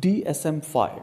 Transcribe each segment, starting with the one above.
DSM-5,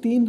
3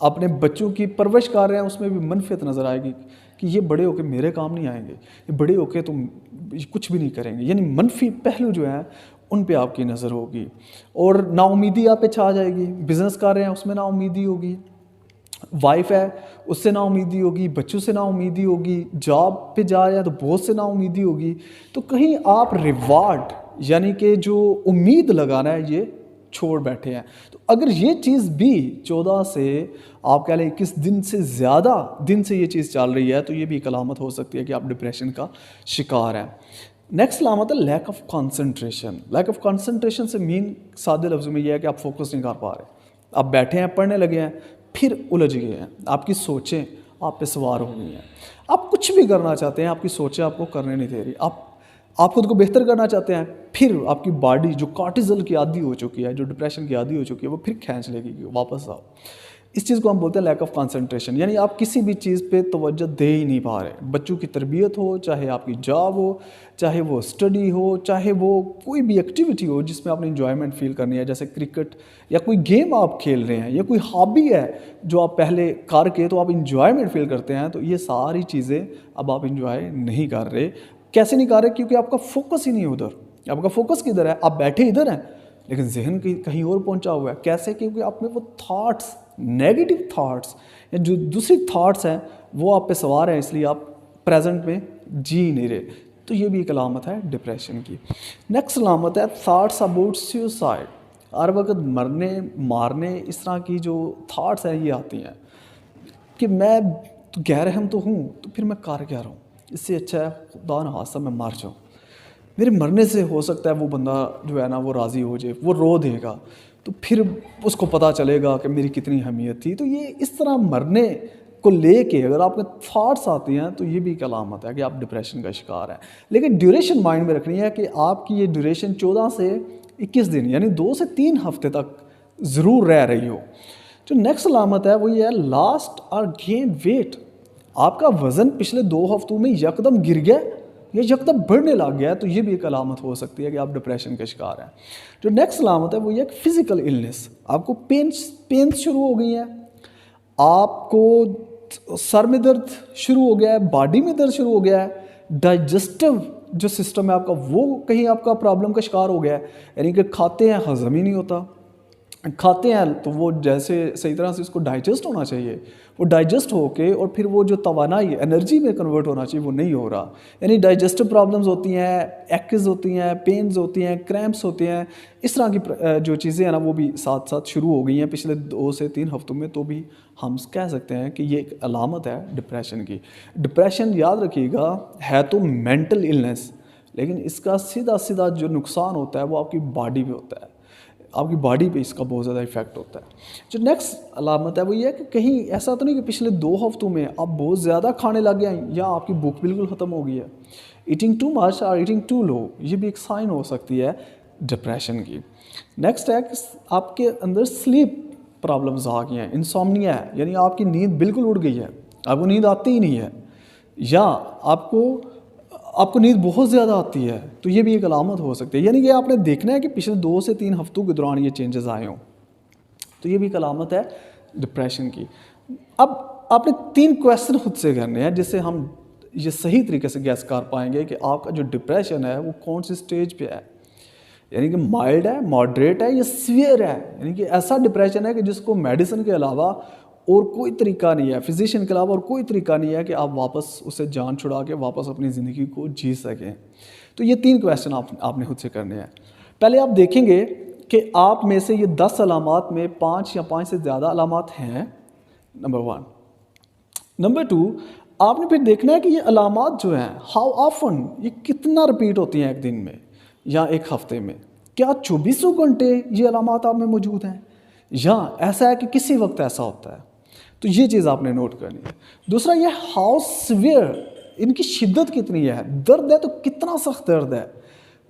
اپنے بچوں کی پرورش کر رہے ہیں اس میں بھی منفیت نظر آئے گی کہ یہ بڑے ہو کے میرے کام نہیں آئیں گے، یہ بڑے ہو کے تم کچھ بھی نہیں کریں گے، یعنی منفی پہلو جو ہیں ان پہ آپ کی نظر ہوگی، اور نا امیدی آپ پہ چھا جائے گی، بزنس کر رہے ہیں اس میں نا امیدی ہوگی، وائف ہے اس سے نا امیدی ہوگی، بچوں سے نا امیدی ہوگی، جاب پہ جا رہے ہیں تو بہت سے نا امیدی ہوگی، تو کہیں آپ ریوارڈ یعنی کہ جو امید لگانا ہے یہ چھوڑ بیٹھے ہیں۔ تو اگر یہ چیز بھی 14 سے آپ کہہ لیں 21 دن سے زیادہ دن سے یہ چیز چل رہی ہے تو یہ بھی ایک علامت ہو سکتی ہے کہ آپ ڈپریشن کا شکار ہیں۔ نیکسٹ علامت ہے lack of concentration. Lack of concentration سے مین سادے لفظوں میں یہ ہے کہ آپ فوکس نہیں کر پا رہے، آپ بیٹھے ہیں پڑھنے لگے ہیں پھر الجھ گئے ہیں، آپ کی سوچیں آپ پہ سوار ہو گئی ہیں، آپ کچھ بھی کرنا چاہتے ہیں آپ کی سوچیں آپ کو کرنے نہیں دے رہی، آپ خود کو بہتر کرنا چاہتے ہیں پھر آپ کی باڈی جو کارٹیزل کی عادی ہو چکی ہے، جو ڈپریشن کی عادی ہو چکی ہے، وہ پھر کھینچ لے گی کہ واپس آؤ۔ اس چیز کو ہم بولتے ہیں لیک آف کانسنٹریشن، یعنی آپ کسی بھی چیز پہ توجہ دے ہی نہیں پا رہے، بچوں کی تربیت ہو، چاہے آپ کی جاب ہو، چاہے وہ اسٹڈی ہو، چاہے وہ کوئی بھی ایکٹیویٹی ہو جس میں آپ نے انجوائمنٹ فیل کرنی ہے، جیسے کرکٹ یا کوئی گیم آپ کھیل رہے ہیں یا کوئی ہابی ہے جو آپ پہلے کر کے تو آپ انجوائمنٹ فیل کرتے ہیں، تو یہ ساری چیزیں اب آپ انجوائے نہیں کر رہے۔ کیسے نہیں کر رہے؟ کیونکہ آپ کا فوکس ہی نہیں ادھر، آپ کا فوکس کدھر ہے؟ آپ بیٹھے ادھر ہیں لیکن ذہن کہیں اور پہنچا ہوا ہے۔ کیسے؟ کیونکہ آپ میں وہ تھاٹس، نیگیٹو تھاٹس یا جو دوسری تھاٹس ہیں وہ آپ پہ سوار ہیں، اس لیے آپ پریزنٹ میں جی نہیں رہے، تو یہ بھی ایک علامت ہے ڈپریشن کی۔ نیکسٹ علامت ہے تھاٹس اباؤٹ سیوسائڈ۔ ہر وقت مرنے مارنے اس طرح کی جو تھاٹس ہیں یہ آتی ہیں کہ میں تو غیر رحم تو ہوں تو پھر میں کر کیا رہا ہوں، اس سے اچھا ہے خدا نہ خواستہ میں مر جاؤں، میرے مرنے سے ہو سکتا ہے وہ بندہ جو ہے نا وہ راضی ہو جائے، وہ رو دے گا تو پھر اس کو پتہ چلے گا کہ میری کتنی اہمیت تھی۔ تو یہ اس طرح مرنے کو لے کے اگر آپ کے تھاٹس آتی ہیں تو یہ بھی ایک علامت ہے کہ آپ ڈپریشن کا شکار ہیں۔ لیکن ڈیوریشن مائنڈ میں رکھنی ہے کہ آپ کی یہ ڈیوریشن 14 سے 21 دن یعنی 2 سے 3 ہفتے تک ضرور رہ رہی ہو۔ جو نیکسٹ علامت ہے وہ یہ ہے لاسٹ اور گین ویٹ۔ آپ کا وزن پچھلے 2 ہفتوں میں یکدم گر گیا یا یکدم بڑھنے لگ گیا ہے تو یہ بھی ایک علامت ہو سکتی ہے کہ آپ ڈپریشن کا شکار ہیں۔ جو نیکسٹ علامت ہے وہ یہ کہ فزیکل النس، آپ کو پینس شروع ہو گئی ہیں، آپ کو سر میں درد شروع ہو گیا ہے، باڈی میں درد شروع ہو گیا ہے، ڈائجسٹو جو سسٹم ہے آپ کا وہ کہیں آپ کا پرابلم کا شکار ہو گیا ہے، یعنی کہ کھاتے ہیں ہضم ہی نہیں ہوتا، کھاتے ہیں تو وہ جیسے صحیح طرح سے اس کو ڈائجسٹ ہونا چاہیے وہ ڈائجسٹ ہو کے اور پھر وہ جو توانائی انرجی میں کنورٹ ہونا چاہیے وہ نہیں ہو رہا، یعنی ڈائجسٹو پرابلمز ہوتی ہیں، ایکز ہوتی ہیں، پینز ہوتی ہیں، کریمپس ہوتے ہیں، اس طرح کی جو چیزیں ہیں نا وہ بھی ساتھ ساتھ شروع ہو گئی ہیں پچھلے 2 سے 3 ہفتوں میں، تو بھی ہم کہہ سکتے ہیں کہ یہ ایک علامت ہے ڈپریشن کی۔ ڈپریشن یاد رکھیے گا ہے تو مینٹل النس، لیکن اس کا سیدھا جو نقصان ہوتا ہے وہ آپ کی باڈی پہ ہوتا ہے، آپ کی باڈی پہ اس کا بہت زیادہ ایفیکٹ ہوتا ہے۔ جو نیکسٹ علامت ہے وہ یہ ہے کہ کہیں ایسا تو نہیں کہ پچھلے 2 ہفتوں میں آپ بہت زیادہ کھانے لگ گئے ہیں یا آپ کی بھوک بالکل ختم ہو گئی ہے۔ ایٹنگ ٹو مچ اور ایٹنگ ٹو لو یہ بھی ایک سائن ہو سکتی ہے ڈپریشن کی۔ نیکسٹ ہے کہ آپ کے اندر سلیپ پرابلمز آ گئی ہیں، انسومنیا ہے، یعنی آپ کی نیند بالکل اڑ گئی ہے، آپ کو نیند آتی ہی نہیں ہے، یا آپ کو نیند بہت زیادہ آتی ہے، تو یہ بھی ایک علامت ہو سکتی ہے، یعنی کہ آپ نے دیکھنا ہے کہ پچھلے 2 سے 3 ہفتوں کے دوران یہ چینجز آئے ہوں، تو یہ بھی ایک علامت ہے ڈپریشن کی۔ اب آپ نے 3 کویسچن خود سے کرنے ہیں جس سے ہم یہ صحیح طریقے سے گیس کر پائیں گے کہ آپ کا جو ڈپریشن ہے وہ کون سی سٹیج پہ ہے، یعنی کہ مائلڈ ہے، ماڈریٹ ہے یا سیویئر ہے، یعنی کہ ایسا ڈپریشن ہے کہ جس کو میڈیسن کے علاوہ اور کوئی طریقہ نہیں ہے، فزیشین کے علاوہ اور کوئی طریقہ نہیں ہے کہ آپ واپس اسے جان چھڑا کے واپس اپنی زندگی کو جی سکیں۔ تو یہ 3 کویسچن آپ نے خود سے کرنے ہیں۔ پہلے آپ دیکھیں گے کہ آپ میں سے یہ 10 علامات میں 5 یا 5 سے زیادہ علامات ہیں، نمبر 1۔ نمبر 2، آپ نے پھر دیکھنا ہے کہ یہ علامات جو ہیں ہاؤ آفن، یہ کتنا رپیٹ ہوتی ہیں ایک دن میں یا ایک ہفتے میں، کیا 24 گھنٹے یہ علامات آپ میں موجود ہیں یا ایسا ہے کہ کسی وقت ایسا ہوتا ہے، تو یہ چیز آپ نے نوٹ کرنی ہے۔ دوسرا یہ ہاؤ سیویئر، ان کی شدت کتنی ہے، درد ہے تو کتنا سخت درد ہے،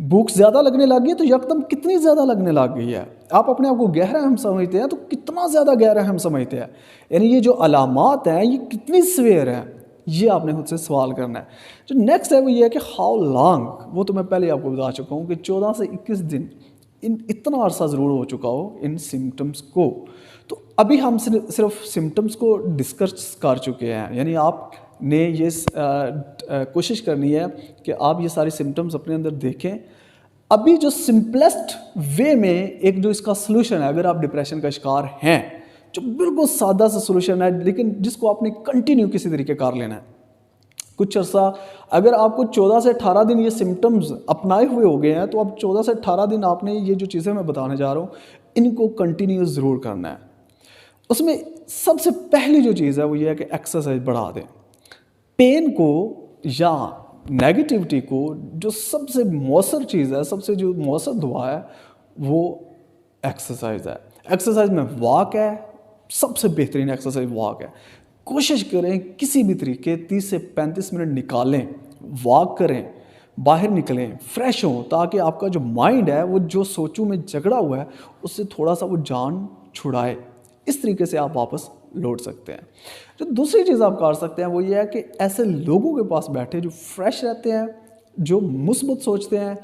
بھوک زیادہ لگنے لگ گئی تو یکدم کتنی زیادہ لگنے لگ گئی ہے، آپ اپنے آپ کو غیر رحم سمجھتے ہیں تو کتنا زیادہ غیر رحم سمجھتے ہیں، یعنی یہ جو علامات ہیں یہ کتنی سیویئر ہیں، یہ آپ نے خود سے سوال کرنا ہے۔ جو نیکسٹ ہے وہ یہ ہے کہ ہاؤ لانگ، وہ تو میں پہلے آپ کو بتا چکا ہوں کہ 14 سے 21 دن اتنا عرصہ ضرور ہو چکا ہو ان سمٹمز کو، تو ابھی ہم صرف سمٹمز کو ڈسکس کر چکے ہیں، یعنی آپ نے یہ کوشش کرنی ہے کہ آپ یہ ساری سمٹمز اپنے اندر دیکھیں۔ ابھی جو سمپلسٹ وے میں ایک جو اس کا سلوشن ہے، اگر آپ ڈپریشن کا شکار ہیں، جو بالکل سادہ سا سلوشن ہے لیکن جس کو آپ نے کنٹینیو کسی طریقے کار لینا ہے، کچھ عرصہ اگر آپ کو 14 سے 18 دن یہ سمٹمز اپنائے ہوئے ہو گئے ہیں تو اب 14 سے 18 دن آپ نے یہ جو چیزیں میں بتانے جا رہا ہوں ان کو کنٹینیو ضرور کرنا ہے۔ اس میں سب سے پہلی جو چیز ہے وہ یہ ہے کہ ایکسرسائز بڑھا دیں۔ پین کو یا نیگیٹیوٹی کو جو سب سے مؤثر چیز ہے، سب سے جو مؤثر دوا ہے وہ ایکسرسائز ہے۔ ایکسرسائز میں واک ہے، سب سے بہترین ایکسرسائز واک ہے۔ کوشش کریں کسی بھی طریقے 30 سے 35 منٹ نکالیں، واک کریں، باہر نکلیں، فریش ہوں، تاکہ آپ کا جو مائنڈ ہے وہ جو سوچوں میں جھگڑا ہوا ہے اس سے تھوڑا سا وہ جان چھڑائے۔ اس طریقے سے آپ واپس لوٹ سکتے ہیں۔ جو دوسری چیز آپ کر سکتے ہیں وہ یہ ہے کہ ایسے لوگوں کے پاس بیٹھے جو فریش رہتے ہیں، جو مثبت سوچتے ہیں،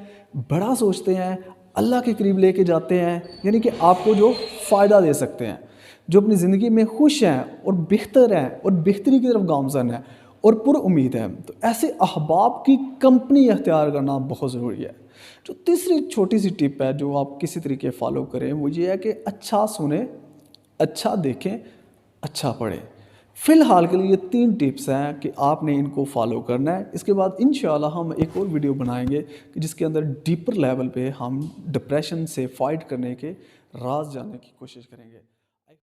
بڑا سوچتے ہیں، اللہ کے قریب لے کے جاتے ہیں، یعنی کہ آپ کو جو فائدہ دے سکتے ہیں، جو اپنی زندگی میں خوش ہیں اور بہتر ہیں اور بہتری کی طرف گامزن ہیں اور پر امید ہیں۔ تو ایسے احباب کی کمپنی اختیار کرنا بہت ضروری ہے۔ جو تیسری چھوٹی سی ٹپ ہے جو آپ کسی طریقے فالو کریں وہ یہ ہے کہ اچھا سنیں، اچھا دیکھیں، اچھا پڑھیں۔ فی الحال کے لیے یہ 3 ٹپس ہیں کہ آپ نے ان کو فالو کرنا ہے۔ اس کے بعد انشاءاللہ ہم ایک اور ویڈیو بنائیں گے کہ جس کے اندر ڈیپر لیول پہ ہم ڈپریشن سے فائٹ کرنے کے راز جاننے کی کوشش کریں گے۔